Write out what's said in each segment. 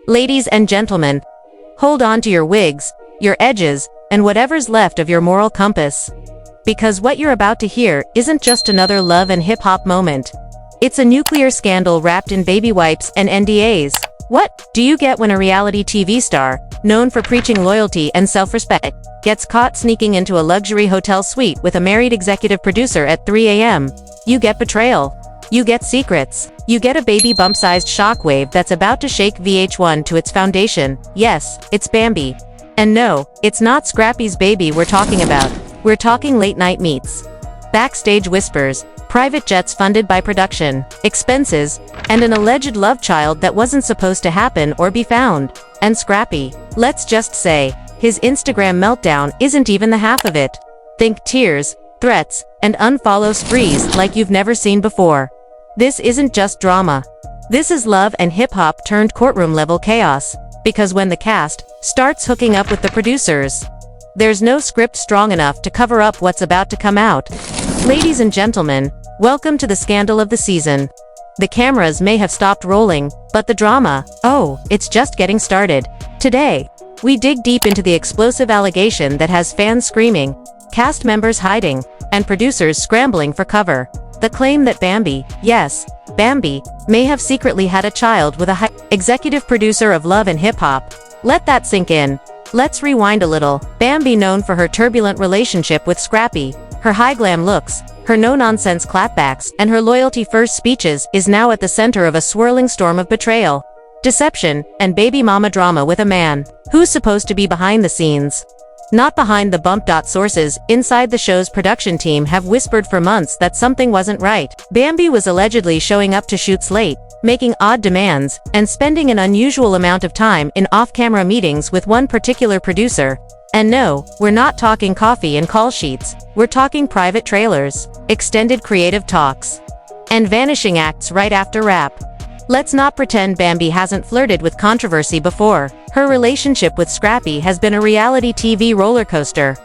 Ladies and gentlemen, hold on to your wigs, your edges, and whatever's left of your moral compass. Because what you're about to hear isn't just another love and hip-hop moment. It's a nuclear scandal wrapped in baby wipes and NDAs. What do you get when a reality TV star, known for preaching loyalty and self-respect, gets caught sneaking into a luxury hotel suite with a married executive producer at 3 a.m.? You get betrayal. You get secrets. You get a baby bump-sized shockwave that's about to shake VH1 to its foundation. Yes, it's Bambi. And no, it's not Scrappy's baby we're talking about. We're talking late-night meets, backstage whispers, private jets funded by production, expenses, and an alleged love child that wasn't supposed to happen or be found. And Scrappy, let's just say, his Instagram meltdown isn't even the half of it. Think tears, threats, and unfollow sprees like you've never seen before. This isn't just drama. This is love and hip-hop turned courtroom-level chaos. Because when the cast starts hooking up with the producers, there's no script strong enough to cover up what's about to come out. Ladies and gentlemen, welcome to the scandal of the season. The cameras may have stopped rolling, but the drama, oh, it's just getting started. Today, we dig deep into the explosive allegation that has fans screaming, cast members hiding, and producers scrambling for cover. The claim that Bambi, yes, Bambi, may have secretly had a child with a executive producer of Love and Hip Hop. Let that sink in. Let's rewind a little. Bambi, known for her turbulent relationship with Scrappy, her high-glam looks, her no-nonsense clapbacks, and her loyalty-first speeches, is now at the center of a swirling storm of betrayal, deception, and baby mama drama with a man who's supposed to be behind the scenes. Not behind the bump. Sources inside the show's production team have whispered for months that something wasn't right. Bambi was allegedly showing up to shoots late, making odd demands, and spending an unusual amount of time in off-camera meetings with one particular producer. And no, we're not talking coffee and call sheets. We're talking private trailers, extended creative talks, and vanishing acts right after wrap. Let's not pretend Bambi hasn't flirted with controversy before. Her relationship with Scrappy has been a reality TV roller coaster,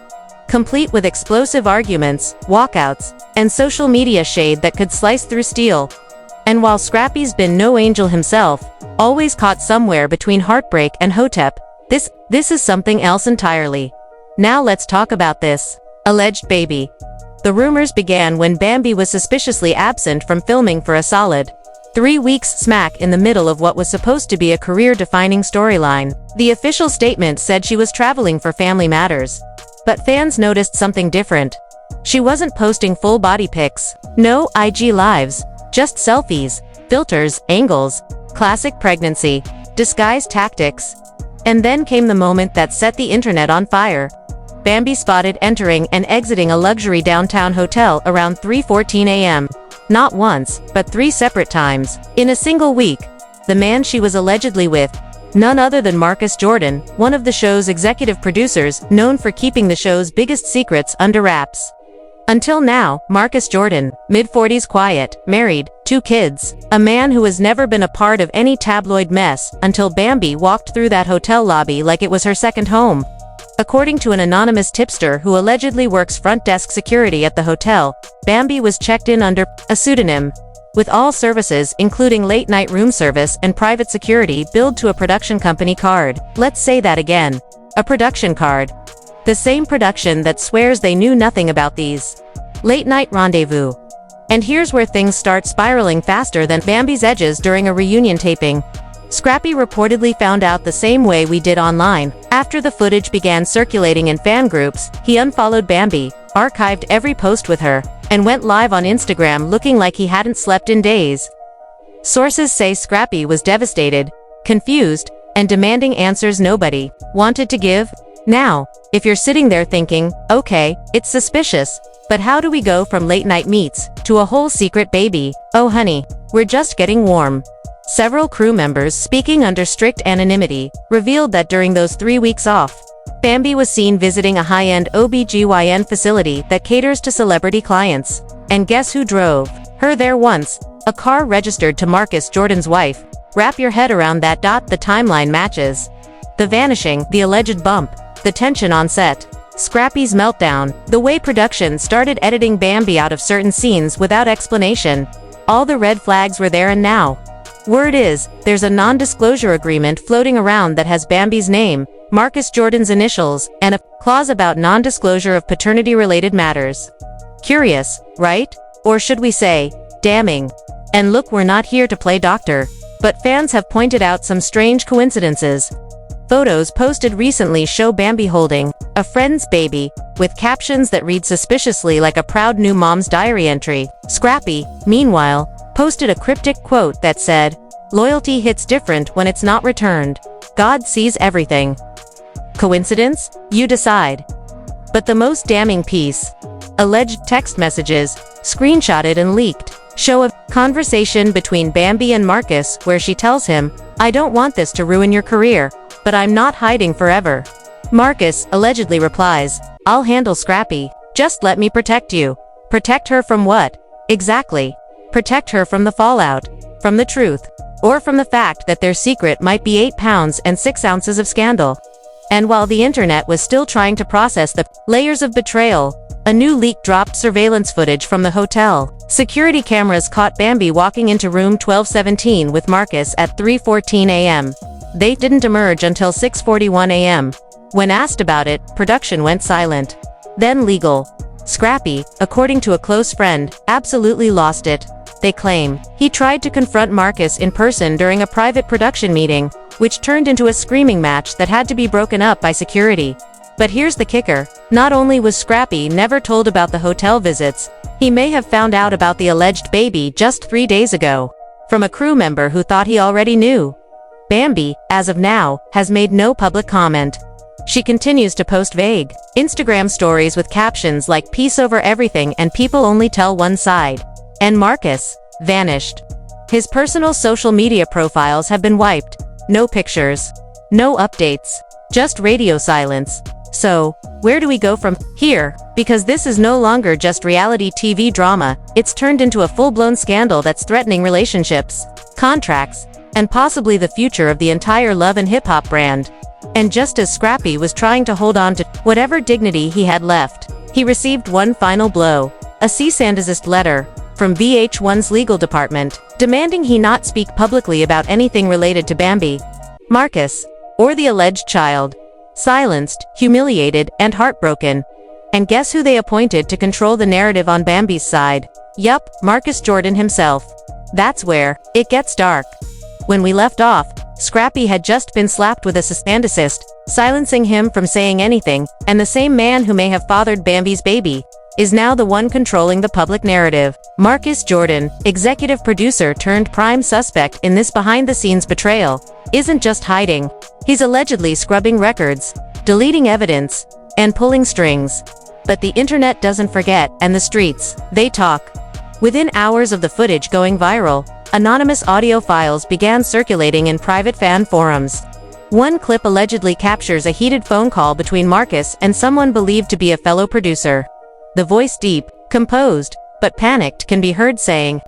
complete with explosive arguments, walkouts, and social media shade that could slice through steel. And while Scrappy's been no angel himself, always caught somewhere between heartbreak and hotep, this is something else entirely. Now let's talk about this alleged baby. The rumors began when Bambi was suspiciously absent from filming for a solid 3 weeks, smack in the middle of what was supposed to be a career-defining storyline. The official statement said she was traveling for family matters. But fans noticed something different. She wasn't posting full-body pics, no IG lives, just selfies, filters, angles, classic pregnancy, disguise tactics. And then came the moment that set the internet on fire. Bambi spotted entering and exiting a luxury downtown hotel around 3:14 a.m. Not once, but 3 separate times. In a single week. The man she was allegedly with, none other than Marcus Jordan, one of the show's executive producers, known for keeping the show's biggest secrets under wraps. Until now, Marcus Jordan, mid-40s, quiet, married, 2 kids, a man who has never been a part of any tabloid mess until Bambi walked through that hotel lobby like it was her second home. According to an anonymous tipster who allegedly works front desk security at the hotel, Bambi was checked in under a pseudonym, with all services including late-night room service and private security billed to a production company card. Let's say that again. A production card. The same production that swears they knew nothing about these late-night rendezvous. And here's where things start spiraling faster than Bambi's edges during a reunion taping. Scrappy reportedly found out the same way we did online. After the footage began circulating in fan groups, he unfollowed Bambi, archived every post with her, and went live on Instagram looking like he hadn't slept in days. Sources say Scrappy was devastated, confused, and demanding answers nobody wanted to give. Now, if you're sitting there thinking, okay, it's suspicious, but how do we go from late-night meets to a whole secret baby? Oh honey, we're just getting warm. Several crew members, speaking under strict anonymity, revealed that during those 3 weeks off, Bambi was seen visiting a high-end OB/GYN facility that caters to celebrity clients. And guess who drove her there once? A car registered to Marcus Jordan's wife. Wrap your head around that. The timeline matches. The vanishing, the alleged bump, the tension on set, Scrappy's meltdown, the way production started editing Bambi out of certain scenes without explanation. All the red flags were there, and now Word is, there's a non-disclosure agreement floating around that has Bambi's name, Marcus Jordan's initials, and a clause about non-disclosure of paternity-related matters. Curious, right? Or should we say, damning? And look, we're not here to play doctor, but fans have pointed out some strange coincidences. Photos posted recently show Bambi holding a friend's baby, with captions that read suspiciously like a proud new mom's diary entry. Scrappy, meanwhile, posted a cryptic quote that said, "Loyalty hits different when it's not returned. God sees everything." Coincidence? You decide. But the most damning piece, alleged text messages, screenshotted and leaked, show a conversation between Bambi and Marcus where she tells him, "I don't want this to ruin your career, but I'm not hiding forever." Marcus allegedly replies, "I'll handle Scrappy. Just let me protect you." Protect her from what? Exactly. Protect her from the fallout, from the truth, or from the fact that their secret might be 8 pounds and 6 ounces of scandal. And while the internet was still trying to process the layers of betrayal, a new leak dropped surveillance footage from the hotel. Security cameras caught Bambi walking into room 1217 with Marcus at 3:14 a.m. They didn't emerge until 6:41 a.m. When asked about it, production went silent. Then legal. Scrappy, according to a close friend, absolutely lost it. They claim he tried to confront Marcus in person during a private production meeting, which turned into a screaming match that had to be broken up by security. But here's the kicker. Not only was Scrappy never told about the hotel visits, he may have found out about the alleged baby just 3 days ago, from a crew member who thought he already knew. Bambi, as of now, has made no public comment. She continues to post vague Instagram stories with captions like "peace over everything" and "people only tell one side." And Marcus vanished. His personal social media profiles have been wiped. No pictures. No updates. Just radio silence. So, where do we go from here? Because this is no longer just reality TV drama, it's turned into a full-blown scandal that's threatening relationships, contracts, and possibly the future of the entire love and hip-hop brand. And just as Scrappy was trying to hold on to whatever dignity he had left, he received one final blow, a cease and desist letter from VH1's legal department, demanding he not speak publicly about anything related to Bambi, Marcus, or the alleged child. Silenced, humiliated, and heartbroken. And guess who they appointed to control the narrative on Bambi's side? Yup, Marcus Jordan himself. That's where it gets dark. When we left off, Scrappy had just been slapped with a cease and desist, silencing him from saying anything, and the same man who may have fathered Bambi's baby is now the one controlling the public narrative. Marcus Jordan, executive producer turned prime suspect in this behind-the-scenes betrayal, isn't just hiding. He's allegedly scrubbing records, deleting evidence, and pulling strings. But the internet doesn't forget, and the streets, they talk. Within hours of the footage going viral, anonymous audio files began circulating in private fan forums. One clip allegedly captures a heated phone call between Marcus and someone believed to be a fellow producer. The voice, deep, composed, but panicked, can be heard saying,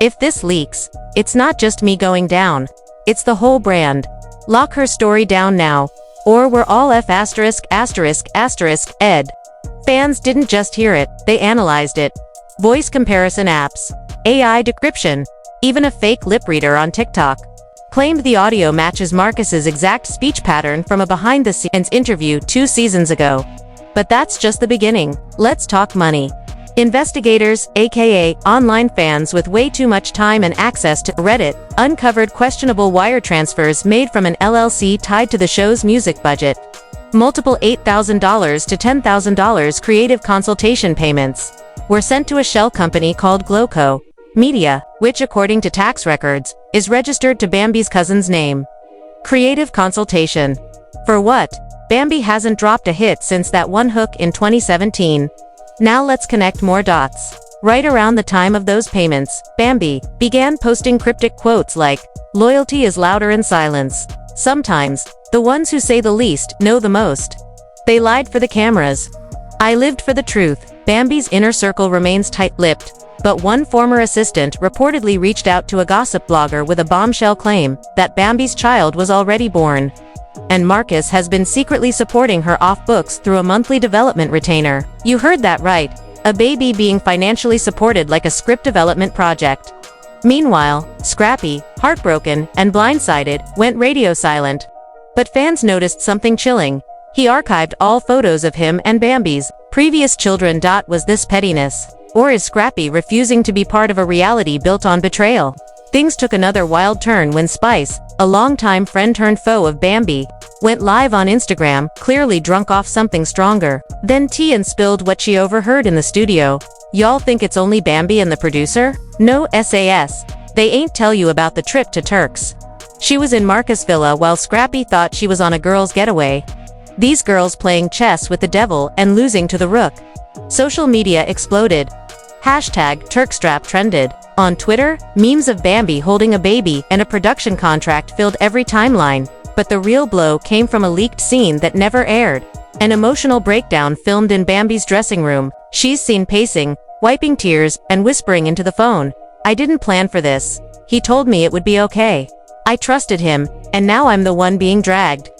"If this leaks, it's not just me going down. It's the whole brand. Lock her story down now, or we're all ed." Fans didn't just hear it, they analyzed it. Voice comparison apps, AI decryption, even a fake lip reader on TikTok claimed the audio matches Marcus's exact speech pattern from a behind-the-scenes interview 2 seasons ago. But that's just the beginning. Let's talk money. Investigators, aka online fans with way too much time and access to Reddit, uncovered questionable wire transfers made from an LLC tied to the show's music budget. Multiple $8,000 to $10,000 creative consultation payments were sent to a shell company called Gloco Media, which, according to tax records, is registered to Bambi's cousin's name. Creative consultation. For what? Bambi hasn't dropped a hit since that one hook in 2017. Now let's connect more dots. Right around the time of those payments, Bambi began posting cryptic quotes like, "Loyalty is louder in silence. Sometimes, the ones who say the least know the most. They lied for the cameras. I lived for the truth." Bambi's inner circle remains tight-lipped, but one former assistant reportedly reached out to a gossip blogger with a bombshell claim that Bambi's child was already born. And Marcus has been secretly supporting her off-books through a monthly development retainer. You heard that right. A baby being financially supported like a script development project. Meanwhile, Scrappy, heartbroken and blindsided, went radio silent. But fans noticed something chilling. He archived all photos of him and Bambi's previous children. Was this pettiness? Or is Scrappy refusing to be part of a reality built on betrayal? Things took another wild turn when Spice, a longtime friend turned foe of Bambi, went live on Instagram, clearly drunk off something stronger. Then tea and spilled what she overheard in the studio. Y'all think it's only Bambi and the producer? No SAS. They ain't tell you about the trip to Turks. She was in Marcus' villa while Scrappy thought she was on a girl's getaway. These girls playing chess with the devil and losing to the rook. Social media exploded. #Turkstrap trended. On Twitter, memes of Bambi holding a baby and a production contract filled every timeline. But the real blow came from a leaked scene that never aired. An emotional breakdown filmed in Bambi's dressing room. She's seen pacing, wiping tears, and whispering into the phone. "I didn't plan for this. He told me it would be okay. I trusted him, and now I'm the one being dragged."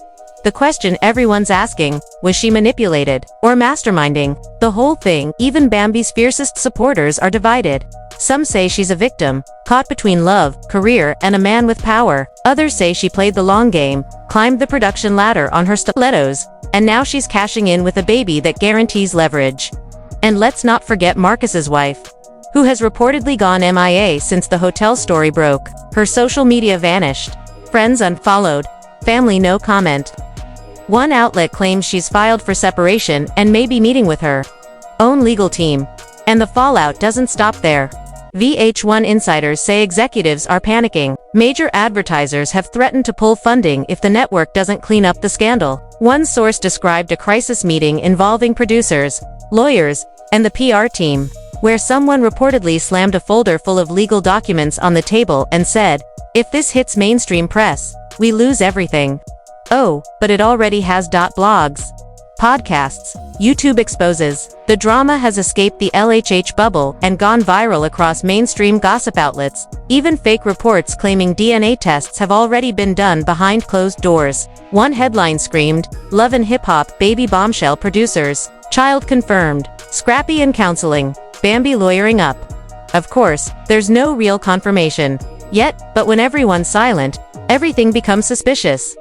The question everyone's asking, was she manipulated, or masterminding the whole thing? Even Bambi's fiercest supporters are divided. Some say she's a victim, caught between love, career, and a man with power. Others say she played the long game, climbed the production ladder on her stilettos, and now she's cashing in with a baby that guarantees leverage. And let's not forget Marcus's wife, who has reportedly gone MIA since the hotel story broke. Her social media vanished. Friends unfollowed. Family no comment. One outlet claims she's filed for separation and may be meeting with her own legal team. And the fallout doesn't stop there. VH1 insiders say executives are panicking. Major advertisers have threatened to pull funding if the network doesn't clean up the scandal. One source described a crisis meeting involving producers, lawyers, and the PR team, where someone reportedly slammed a folder full of legal documents on the table and said, "If this hits mainstream press, we lose everything." Oh, but it already has. Blogs, podcasts, YouTube exposes. The drama has escaped the LHH bubble and gone viral across mainstream gossip outlets. Even fake reports claiming DNA tests have already been done behind closed doors. One headline screamed, "Love and Hip Hop Baby Bombshell Producers. Child Confirmed. Scrappy in Counseling. Bambi Lawyering Up." Of course, there's no real confirmation yet, but when everyone's silent, everything becomes suspicious.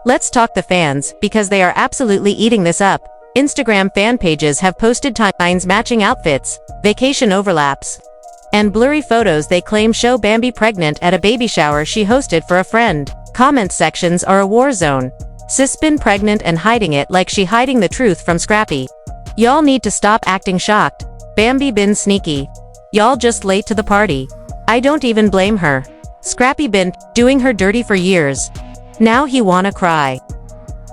Let's talk the fans, because they are absolutely eating this up. Instagram fan pages have posted timelines matching outfits, vacation overlaps, and blurry photos they claim show Bambi pregnant at a baby shower she hosted for a friend. Comment sections are a war zone. Sis been pregnant and hiding it like she hiding the truth from Scrappy. Y'all need to stop acting shocked. Bambi been sneaky. Y'all just late to the party. I don't even blame her. Scrappy been doing her dirty for years. Now he wanna cry.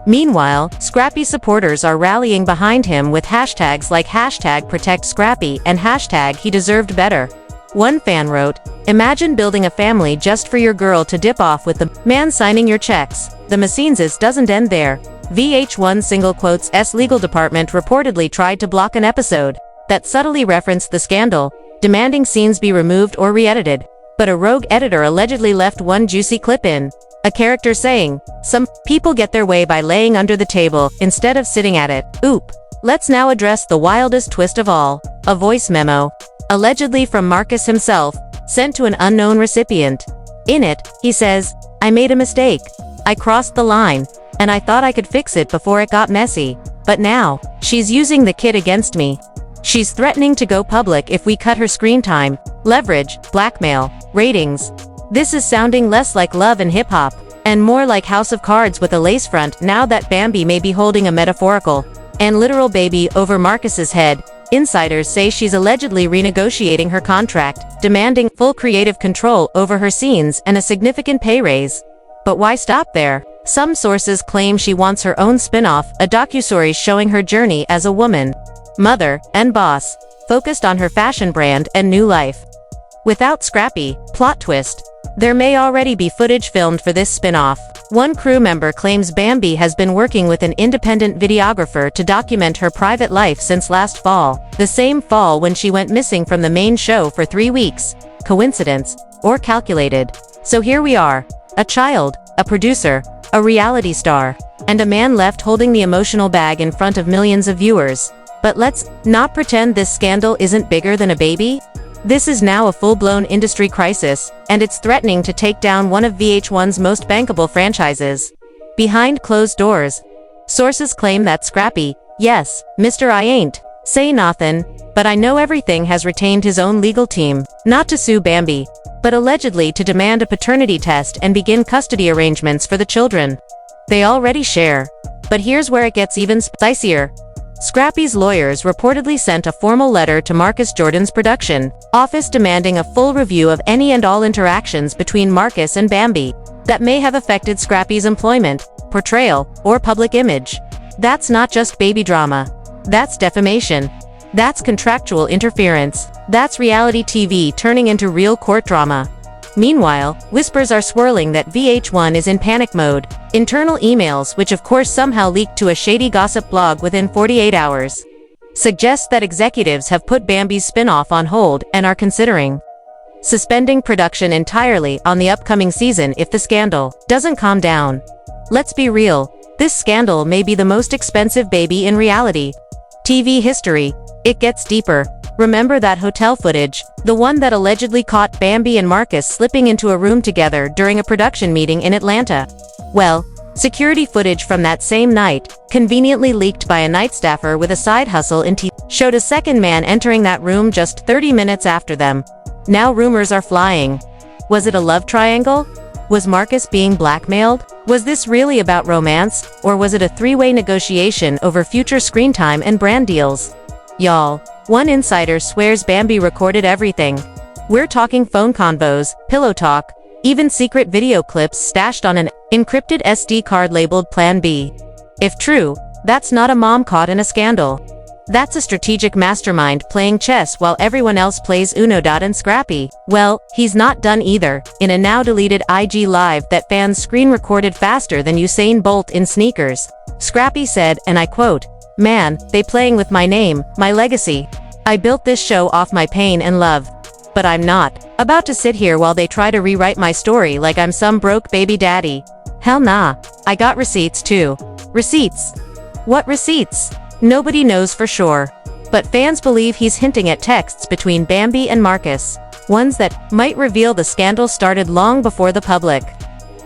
Meanwhile, Scrappy supporters are rallying behind him with hashtags like #ProtectScrappy and #HeDeservedBetter. One fan wrote, "Imagine building a family just for your girl to dip off with the man signing your checks. The Messinses doesn't end there." VH1 single quotes S legal department reportedly tried to block an episode that subtly referenced the scandal, demanding scenes be removed or re-edited. But a rogue editor allegedly left one juicy clip in. A character saying, "Some people get their way by laying under the table instead of sitting at it." Oop. Let's now address the wildest twist of all. A voice memo, allegedly from Marcus himself, sent to an unknown recipient. In it, he says, "I made a mistake. I crossed the line, and I thought I could fix it before it got messy. But now, she's using the kid against me. She's threatening to go public if we cut her screen time, leverage, blackmail, ratings." This is sounding less like Love and Hip Hop, and more like House of Cards with a lace front now that Bambi may be holding a metaphorical and literal baby over Marcus's head. Insiders say she's allegedly renegotiating her contract, demanding full creative control over her scenes and a significant pay raise. But why stop there? Some sources claim she wants her own spin-off, a docuseries showing her journey as a woman, mother, and boss, focused on her fashion brand and new life. Without Scrappy, plot twist. There may already be footage filmed for this spin-off. One crew member claims Bambi has been working with an independent videographer to document her private life since last fall, the same fall when she went missing from the main show for 3 weeks. Coincidence, or calculated? So here we are, a child, a producer, a reality star, and a man left holding the emotional bag in front of millions of viewers. But let's not pretend this scandal isn't bigger than a baby. This is now a full-blown industry crisis, and it's threatening to take down one of VH1's most bankable franchises. Behind closed doors, sources claim that Scrappy, yes, Mr. I ain't say nothin', but I know everything, has retained his own legal team, not to sue Bambi, but allegedly to demand a paternity test and begin custody arrangements for the children. They already share. But here's where it gets even spicier. Scrappy's lawyers reportedly sent a formal letter to Marcus Jordan's production office demanding a full review of any and all interactions between Marcus and Bambi that may have affected Scrappy's employment, portrayal, or public image. That's not just baby drama. That's defamation. That's contractual interference. That's reality TV turning into real court drama. Meanwhile, whispers are swirling that VH1 is in panic mode. Internal emails, which of course somehow leaked to a shady gossip blog within 48 hours, suggest that executives have put Bambi's spin-off on hold and are considering suspending production entirely on the upcoming season if the scandal doesn't calm down. Let's be real, this scandal may be the most expensive baby in reality TV history. It gets deeper. Remember that hotel footage, the one that allegedly caught Bambi and Marcus slipping into a room together during a production meeting in Atlanta? Well, security footage from that same night, conveniently leaked by a night staffer with a side hustle in TV, showed a second man entering that room just 30 minutes after them. Now rumors are flying. Was it a love triangle? Was Marcus being blackmailed? Was this really about romance, or was it a three-way negotiation over future screen time and brand deals? Y'all, one insider swears Bambi recorded everything. We're talking phone convos, pillow talk, even secret video clips stashed on an encrypted SD card labeled Plan B. If true, that's not a mom caught in a scandal. That's a strategic mastermind playing chess while everyone else plays Uno. And Scrappy, well, he's not done either. In a now-deleted IG Live that fans screen-recorded faster than Usain Bolt in sneakers, Scrappy said, and I quote, "Man, they playing with my name, my legacy. I built this show off my pain and love. But I'm not about to sit here while they try to rewrite my story like I'm some broke baby daddy. Hell nah, I got receipts too." Receipts? What receipts? Nobody knows for sure. But fans believe he's hinting at texts between Bambi and Marcus, ones that might reveal the scandal started long before the public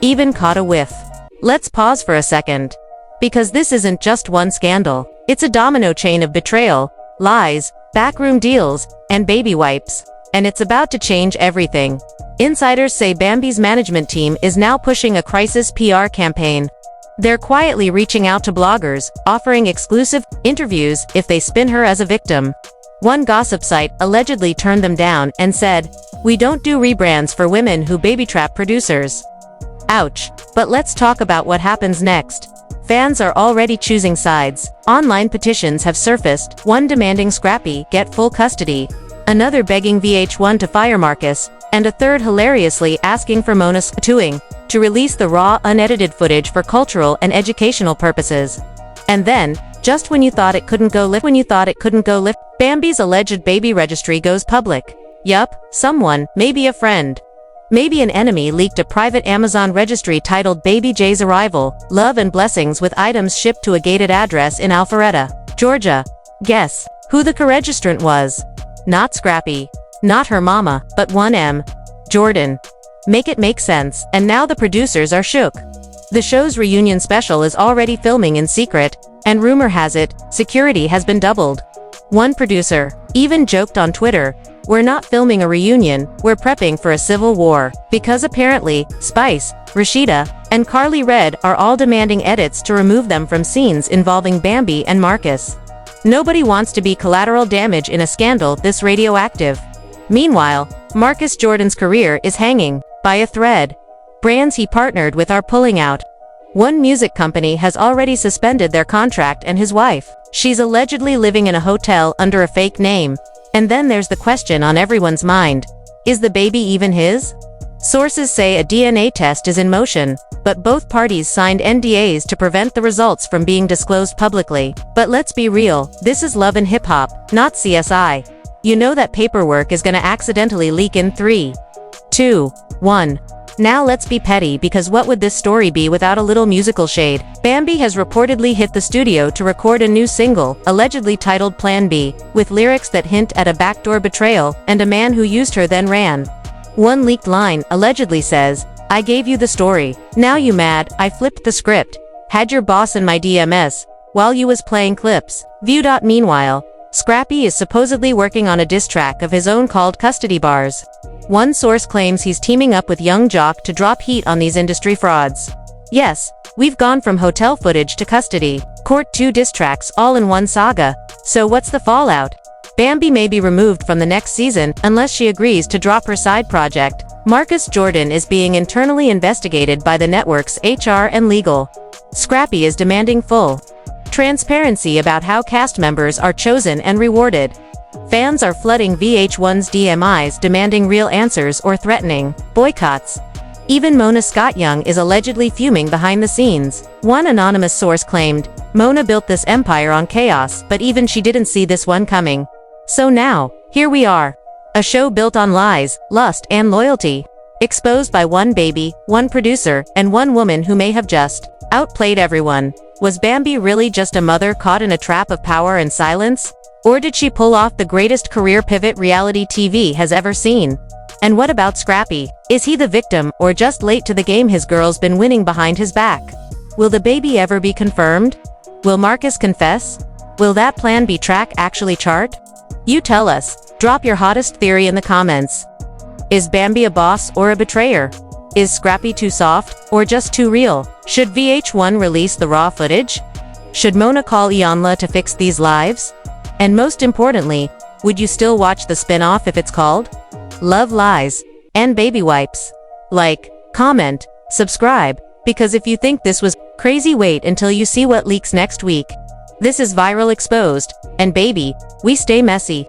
even caught a whiff. Let's pause for a second. Because this isn't just one scandal. It's a domino chain of betrayal, lies, backroom deals, and baby wipes. And it's about to change everything. Insiders say Bambi's management team is now pushing a crisis PR campaign. They're quietly reaching out to bloggers, offering exclusive interviews if they spin her as a victim. One gossip site allegedly turned them down and said, "We don't do rebrands for women who baby trap producers." Ouch. But let's talk about what happens next. Fans are already choosing sides. Online petitions have surfaced, one demanding Scrappy get full custody, another begging VH1 to fire Marcus, and a third hilariously asking for Mona Scatuing to release the raw, unedited footage for cultural and educational purposes. And then, just when you thought it couldn't go lift, Bambi's alleged baby registry goes public. Yup, someone, maybe a friend, maybe an enemy, leaked a private Amazon registry titled Baby J's Arrival, Love and Blessings, with items shipped to a gated address in Alpharetta, Georgia. Guess who the co-registrant was? Not Scrappy. Not her mama, but one M. Jordan. Make it make sense, and now the producers are shook. The show's reunion special is already filming in secret, and rumor has it, security has been doubled. One producer even joked on Twitter, "We're not filming a reunion, we're prepping for a civil war," because apparently, Spice, Rashida, and Carly Red are all demanding edits to remove them from scenes involving Bambi and Marcus. Nobody wants to be collateral damage in a scandal this radioactive. Meanwhile, Marcus Jordan's career is hanging by a thread. Brands he partnered with are pulling out. One music company has already suspended their contract, and his wife, she's allegedly living in a hotel under a fake name. And then there's the question on everyone's mind. Is the baby even his? Sources say a DNA test is in motion, but both parties signed NDAs to prevent the results from being disclosed publicly. But let's be real, this is Love and Hip Hop, not CSI. You know that paperwork is gonna accidentally leak in 3, 2, 1. Now let's be petty, because what would this story be without a little musical shade? Bambi has reportedly hit the studio to record a new single, allegedly titled Plan B, with lyrics that hint at a backdoor betrayal and a man who used her then ran. One leaked line allegedly says, "I gave you the story. Now you mad, I flipped the script. Had your boss in my DMS, while you was playing clips." Meanwhile, Scrappy is supposedly working on a diss track of his own called Custody Bars. One source claims he's teaming up with Young Jock to drop heat on these industry frauds. Yes, we've gone from hotel footage to custody, court, 2 diss tracks all in one saga. So what's the fallout? Bambi may be removed from the next season unless she agrees to drop her side project. Marcus Jordan is being internally investigated by the network's HR and legal. Scrappy is demanding full transparency about how cast members are chosen and rewarded. Fans are flooding VH1's DMIs demanding real answers or threatening boycotts. Even Mona Scott-Young is allegedly fuming behind the scenes. One anonymous source claimed, "Mona built this empire on chaos, but even she didn't see this one coming." So now, here we are. A show built on lies, lust, and loyalty. Exposed by one baby, one producer, and one woman who may have just outplayed everyone. Was Bambi really just a mother caught in a trap of power and silence? Or did she pull off the greatest career pivot reality TV has ever seen? And what about Scrappy? Is he the victim, or just late to the game his girl's been winning behind his back? Will the baby ever be confirmed? Will Marcus confess? Will that Plan B track actually chart? You tell us. Drop your hottest theory in the comments. Is Bambi a boss or a betrayer? Is Scrappy too soft, or just too real? Should VH1 release the raw footage? Should Mona call Iyanla to fix these lives? And most importantly, would you still watch the spin-off if it's called Love Lies and Baby Wipes? Like, comment, subscribe, because if you think this was crazy, wait until you see what leaks next week. This is Viral Exposed, and baby, we stay messy.